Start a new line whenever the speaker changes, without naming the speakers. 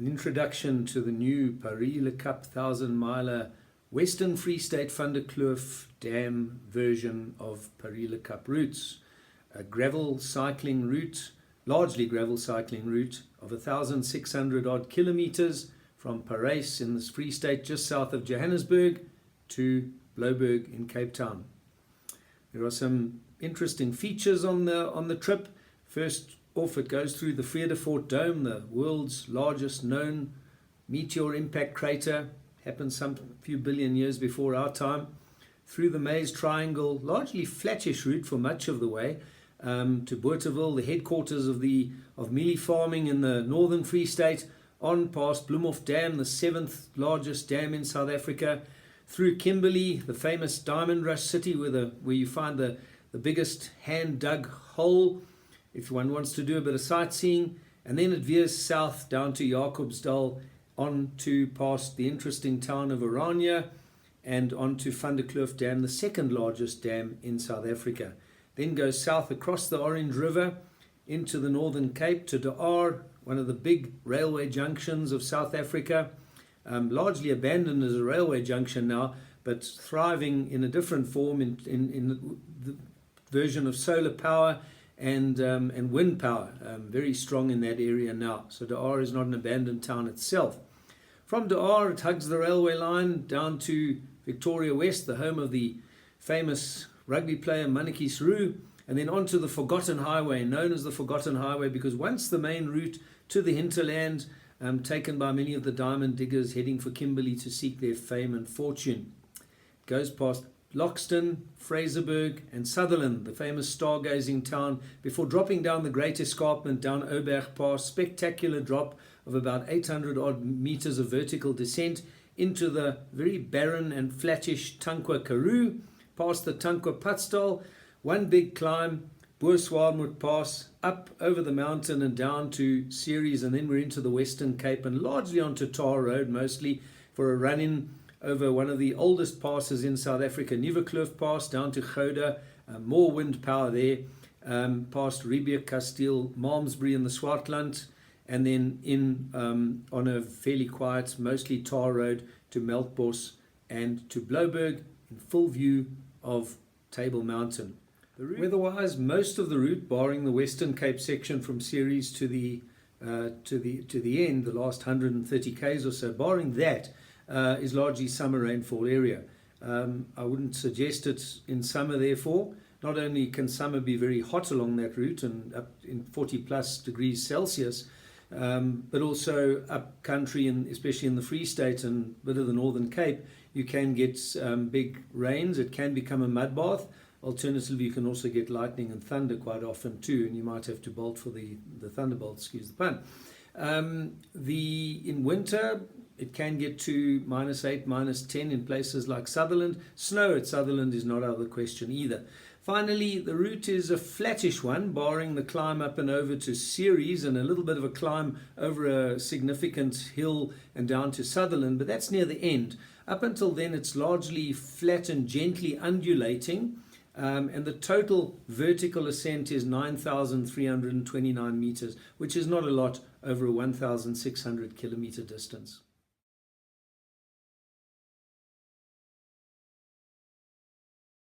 an introduction to the new Parys le Cap 1,000-miler Western Free State van der Kloof Dam version of Parys le Cap routes. A gravel cycling route, largely gravel cycling route of 1,600 odd kilometers from Parys in the Free State just south of Johannesburg to Blouberg in Cape Town. There are some interesting features on the trip. First off, it goes through the Kloof Dam, the world's largest known meteor impact crater. Happened some few billion years before our time. Through the Maze Triangle, largely flattish route for much of the way, to Bothaville, the headquarters of mealie farming in the northern Free State, on past Kloof Dam, the 7th largest dam in South Africa, through Kimberley, the famous Diamond Rush city where you find the biggest hand-dug hole if one wants to do a bit of sightseeing, and then it veers south down to Jacobsdal, on to past the interesting town of Oranje, and on to Van der Kloof Dam, the second largest dam in South Africa. Then goes south across the Orange River into the Northern Cape to De Aar, one of the big railway junctions of South Africa, largely abandoned as a railway junction now, but thriving in a different form in the version of solar power and wind power, very strong in that area now. So De Aar is not an abandoned town itself. From De Aar, it hugs the railway line down to Victoria West, the home of the famous rugby player Mannetjies Roux, and then onto the Forgotten Highway, known as the Forgotten Highway because once the main route to the hinterland, taken by many of the diamond diggers heading for Kimberley to seek their fame and fortune. It goes past Loxton, Fraserburg and Sutherland, the famous stargazing town, before dropping down the Great Escarpment down Oberg Pass, spectacular drop of about 800 odd meters of vertical descent into the very barren and flattish Tankwa Karoo, past the Tankwa Patsdal, one big climb, Boerswaarmoed Pass, up over the mountain and down to Ceres, and then we're into the Western Cape and largely onto Tar Road mostly for a run-in over one of the oldest passes in South Africa, Nieuwekloof Pass, down to Gouda, more wind power there, past Riebeek, Kasteel, Malmesbury in the Swartland, and then in on a fairly quiet, mostly tar road to Melkbos and to Blouberg in full view of Table Mountain. Weather-wise, most of the route, barring the Western Cape section from Ceres to the end, the last 130 k's or so, barring that, is largely summer rainfall area. I wouldn't suggest it in summer, therefore. Not only can summer be very hot along that route and up in 40 plus degrees Celsius, but also up country, and especially in the Free State and a bit of the Northern Cape, you can get big rains. It can become a mud bath. Alternatively, you can also get lightning and thunder quite often too, and you might have to bolt for the thunderbolt, excuse the pun. In winter, it can get to -8, -10 in places like Sutherland. Snow at Sutherland is not out of the question either. Finally, the route is a flattish one, barring the climb up and over to Ceres and a little bit of a climb over a significant hill and down to Sutherland, but that's near the end. Up until then, it's largely flat and gently undulating, and the total vertical ascent is 9,329 meters, which is not a lot over a 1,600 kilometer distance.